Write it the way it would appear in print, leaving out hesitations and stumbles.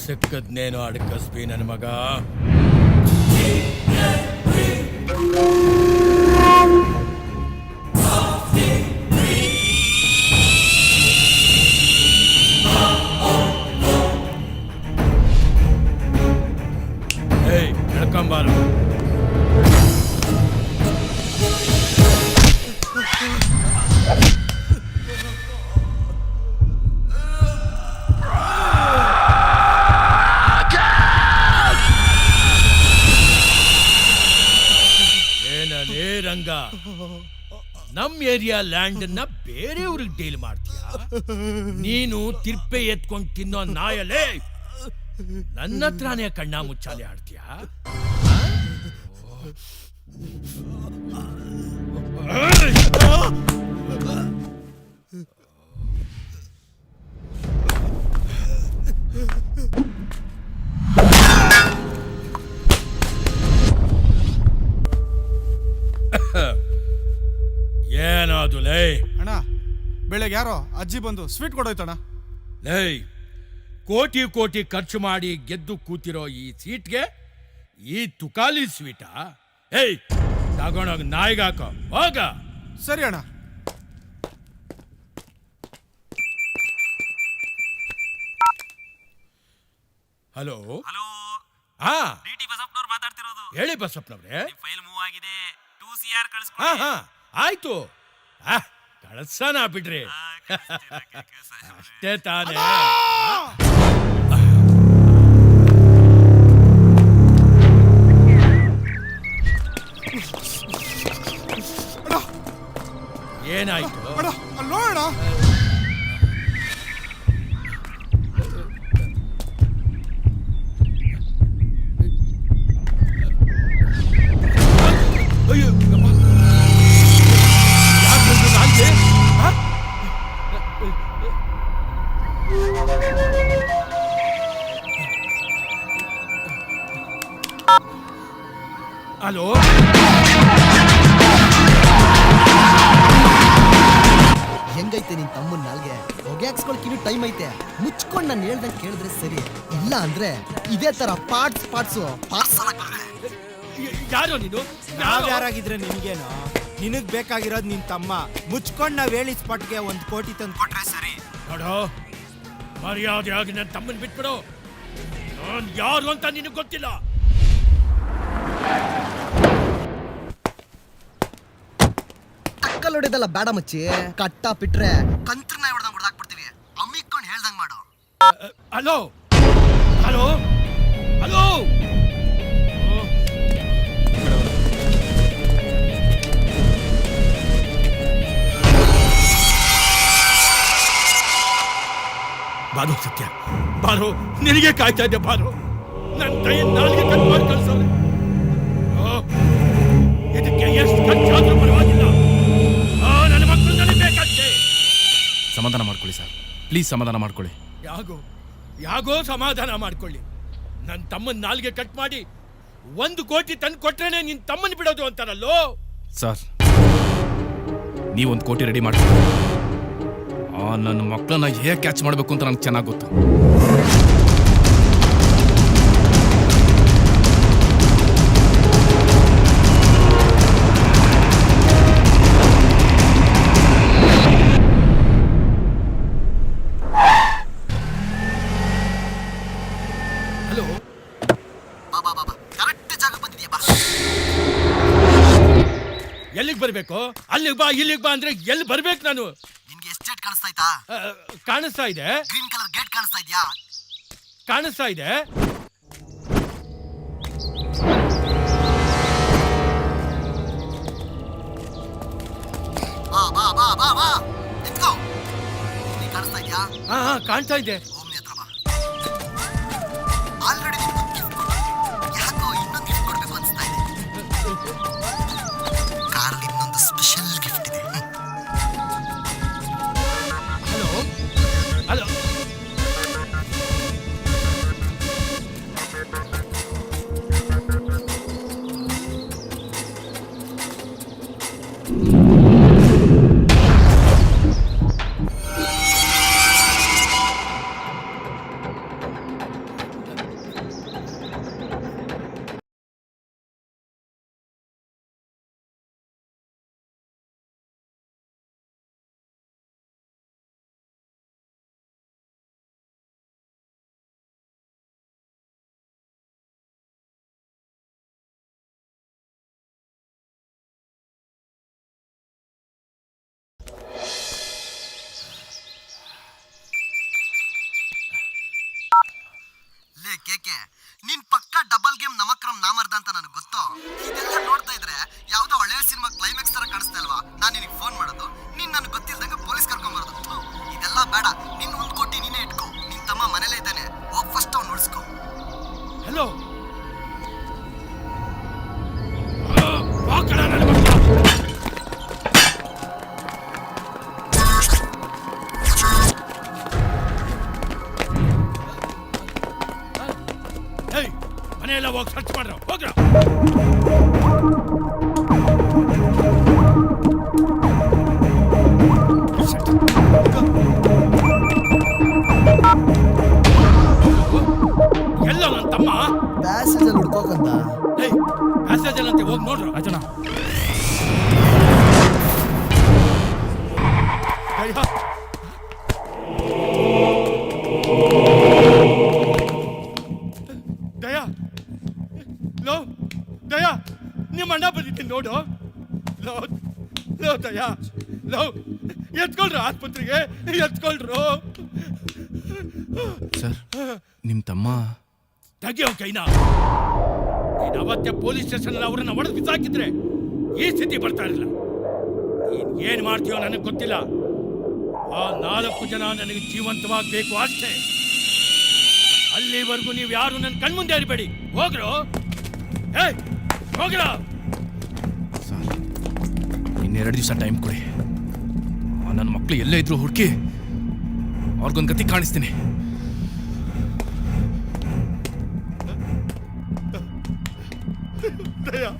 ಸಿಕ್ಕದ್ನೇನು ಅಡ್ಕಸ್ಬಿ ನನ್ನ ಮಗ. ಏಯ್ ನಡ್ಕೊಂಬಾರು. ರಂಗ, ನಮ್ ಏರಿಯಾ ಲ್ಯಾಂಡ್ ನ ಬೇರೆಯವ್ರಿಗೆ ಡೀಲ್ ಮಾಡ್ತೀಯ? ನೀನು ತಿರ್ಪೆ ಎತ್ಕೊಂಡು ತಿನ್ನೋ ನಾಯಲೇ ನನ್ನ ಹತ್ರನೇ ಕಣ್ಣ ಮುಚ್ಚಾಲೆ ಆಡ್ತೀಯ? ಏನಾದು ಲೇ? ಅಣ್ಣ, ಬೆಳಗ್ಗೆ ಯಾರೋ ಅಜ್ಜಿ ಬಂದು ಸ್ವೀಟ್ ಕೊಡೋಯ್ತಣ್ಣ. ಲೇ, ಕೋಟಿ ಕೋಟಿ ಖರ್ಚು ಮಾಡಿ ಗೆದ್ದು ಕೂತಿರೋ ಈ ಸೀಟ್ಗೆ ಈ ತುಕಾಲಿ ಸ್ವೀಟಾ? ಏಯ್, ತಗೊಂಡೋಗ ನಾಯಿಗಾಕೋ, ಹೋಗ. ಸರಿ ಅಣ್ಣ. ಹಲೋ ಹಲೋ, ಹಾ, ಡಿಟಿ ಬಸಪ್ಪನವ್ರು ಮಾತಾಡ್ತಿರೋದು. ಹೇಳಿ ಬಸಪ್ಪನವ್ರೆ. ಫೈಲ್ ಮೂವ್ ಆಗಿದೆ, 2CR ಹಾ ಕಳಿಸ್ಕೊಡಿ. ಹಾ, ಆಯ್ತು. ಕಳ್ಸನ ಬಿಡ್ರಿ. ಅಷ್ಟೇ ತಾನೇ. ಏನಾಯ್ತು? ನೋಡೋಣ. ಅಯ್ಯೋ, ಹಲೋ, ಹೆಂಗೈತೆ ನಿನ್ ತಮ್ಮನ್ ನಾಲ್ಗೆ? ಹೊಗ್ಯಾಕ್ಸ್ಕೊಳ್ಕಿನ್ನು ಟೈಮ್ ಐತೆ. ಮುಚ್ಕೊಂಡ್ ನಾನು ಹೇಳ್ದಂಗೆ ಕೇಳಿದ್ರೆ ಸರಿ, ಇಲ್ಲ ಇದೇ ತರ ಪಾರ್ಟ್ಸ್ ಯಾರೋ ನೀನು? ಯಾರಾಗಿದ್ರೆ ನಿನ್ಗೇನು? ನಿನಗ್ ಬೇಕಾಗಿರೋದು ನಿನ್ ತಮ್ಮ. ಮುಚ್ಕೊಂಡ್ ನಾವ್ ಹೇಳಿ ಸ್ಪಾಟ್ಗೆ 1 ಕೋಟಿ ತಂದು ಕೊಟ್ರೆ ಸರಿ. ನೋಡೋ, ಮರ್ಯಾದೆಯಾಗಿ ನನ್ನ ತಮ್ಮನ್ ಬಿಟ್ಬಿಡು. ನಾನ್ ಯಾರು ಅಂತ ನಿನಗ್ ಗೊತ್ತಿಲ್ಲ. ಟಕ್ಕಲ್ ಹೊಡೆದಲ್ಲ ಬೇಡ ಮಚ್ಚಿ. ಕಟ್ಟ ಬಿಟ್ರೆ ಕಂತ್ರನ ಹೊಡೆದಂಗ್ ಹೊಡೆದಾಕ್ಬಿಡ್ತೀವಿ. ಅಮ್ಮಿಕೊಂಡು ಹೇಳ್ದಂಗ್ ಮಾಡು. ಹಲೋ ಹಲೋ ಹಲೋ, ಬಾರು ಸತ್ಯ, ಬಾರು, ನಿನಗೆ ಕಾಯ್ತಾ ಇದ್ದೆ. ಬಾರು, ನನ್ನ ಕೈ ನಾಲ್ಗೆ ಕಟ್ ಮಾಡಿ ಕಳ್ಸೋರು. ಇದಕ್ಕೆ ಎಷ್ಟು ಖರ್ಚಾದ್ರೂ ಪರವಾಗಿಲ್ಲ. ನನ್ನ ಮಕ್ಕಳು ನನಗೆ ಬೇಕಂತೆ. ಸಮಾಧಾನ ಮಾಡ್ಕೊಳ್ಳಿ ಸರ್, ಪ್ಲೀಸ್ ಸಮಾಧಾನ ಮಾಡ್ಕೊಳ್ಳಿ. ಯಾಗೋ ಸಮಾಧಾನ ಮಾಡ್ಕೊಳ್ಳಿ. ನನ್ನ ತಮ್ಮನ ನಾಲ್ಗೆ ಕಟ್ ಮಾಡಿ 1 ಕೋಟಿ ತಂದು ಕೊಟ್ರೇನೆ ನಿನ್ ತಮ್ಮನ್ ಬಿಡೋದು ಅಂತಾರಲ್ಲೋ. ಸರ್, ನೀವೊಂದು ಕೋಟಿ ರೆಡಿ ಮಾಡ್ತೀವಿ. ನನ್ನ ಮಕ್ಕಳನ್ನ ಹೇಗೆ ಕ್ಯಾಚ್ ಮಾಡಬೇಕು ಅಂತ ನನಗೆ ಚೆನ್ನಾಗಿ ಗೊತ್ತು. ಹಲೋ, ಕರೆಕ್ಟ್ ಜಾಗ ಬಂದಿದ್ಯಾ? ಬಾ. ಎಲ್ಲಿಗೆ ಬರ್ಬೇಕು? ಅಲ್ಲಿಗೆ ಬಾ, ಇಲ್ಲಿಗೆ ಬಾ ಅಂದ್ರೆ ಎಲ್ಲಿ ಬರ್ಬೇಕು ನಾನು? ನಿನ್ಗೆ ಎಸ್ಟೇಟ್ ಕಾಣಿಸ್ತಾ ಇತ್ತಾ? ಕಾಣಿಸ್ತಾ ಇದೆ. ಗ್ರೀನ್ ಕಲರ್ ಗೇಟ್ ಕಾಣಿಸ್ತಾ ಇದ್ಯಾ? ಕಾಣಿಸ್ತಾ ಇದೆ. ಬಾ. ಎತ್ಕೋ. ನೀ ಕಾಣಿಸ್ತಾ ಇದ್ಯಾ? ಹಾ, ಕಾಣ್ತಾ ಇದೆ. ಓಮ್ನಿ ಹತ್ರ ಬಾ. ಆಲ್ರೆಡಿ ನಿಮ್ಗೊಂದು ಗಿಫ್ಟ್ ಕೊಟ್ಟೆ. ಯಾಕೋ ಇನ್ನೊಂದು ಗಿಫ್ಟ್ ಕೊಡ್ಬೇಕು ಅನಿಸ್ತಾ ಇದೆ. ಕಾರಲ್ಲಿ ಇನ್ನೊಂದು ಸ್ಪೆಷಲ್ ಗಿಫ್ಟ್ ಇದೆ. ಹಲೋ ಹಲೋ ಮನೆಯೆಲ್ಲ ಹೋಗಿ ಸರ್ಚ್ ಮಾಡ್ರ ಹೋಗ್ರ. ಎಲ್ಲ ನನ್ನ ತಮ್ಮ ಪ್ಯಾಸೇಜ್ ಅಲ್ಲಿ ಹುಡ್ಕೋಕಂತ. ಪ್ಯಾಸೇಜ್ ಅಲ್ಲಂತೆ ಹೋಗಿ ನೋಡ್ರು. ಆಯ್ತಣ್ಣ. ದಯಾ ಲೋ ದಯಾ ನಿಮ್ಮ ಅಣ್ಣ ಬಂದಿದ್ದೀನಿ ನೋಡು. ಲೋ ಲೋ ದಯಾ ಲೋ ಎತ್ಕೊಳ್ರು ಆಸ್ಪತ್ರೆಗೆ ಎತ್ಕೊಳ್ರು. ಸರ್ ನಿಮ್ಮ ತಮ್ಮ ತೆಗಿಯೋ ಕೈನ. ನೀನು ಅವತ್ತೇ ಪೊಲೀಸ್ ಸ್ಟೇಷನ್ ಅವರನ್ನ ಹೊಡೆದು ಬಿಸಾಕಿದ್ರೆ ಈ ಸ್ಥಿತಿ ಬರ್ತಾ ಇರಲಿಲ್ಲ. ನೀನ್ ಏನ್ ಮಾಡ್ತೀಯೋ ನನಗೆ ಗೊತ್ತಿಲ್ಲ. ಆ 4 ಜನ ನನಗೆ ಜೀವಂತವಾಗಬೇಕು ಅಷ್ಟೇ. ಅಲ್ಲಿವರೆಗೂ ನೀವು ಯಾರು ನನ್ನ ಕಣ್ಮುಂದೆ ಇರಬೇಡಿ. ಹೋಗ್ರು ಹೋಗ್ರ. ಸರ್ ಇನ್ನೆರಡು ದಿವಸ ಟೈಮ್ ಕೊಡಿ. ನನ್ನ ಮಕ್ಕಳು ಎಲ್ಲೇ ಇದ್ರು ಹುಡುಕಿ ಅವ್ರಿಗೊಂದು ಗತಿ ಕಾಣಿಸ್ತೀನಿ. ದಯಾ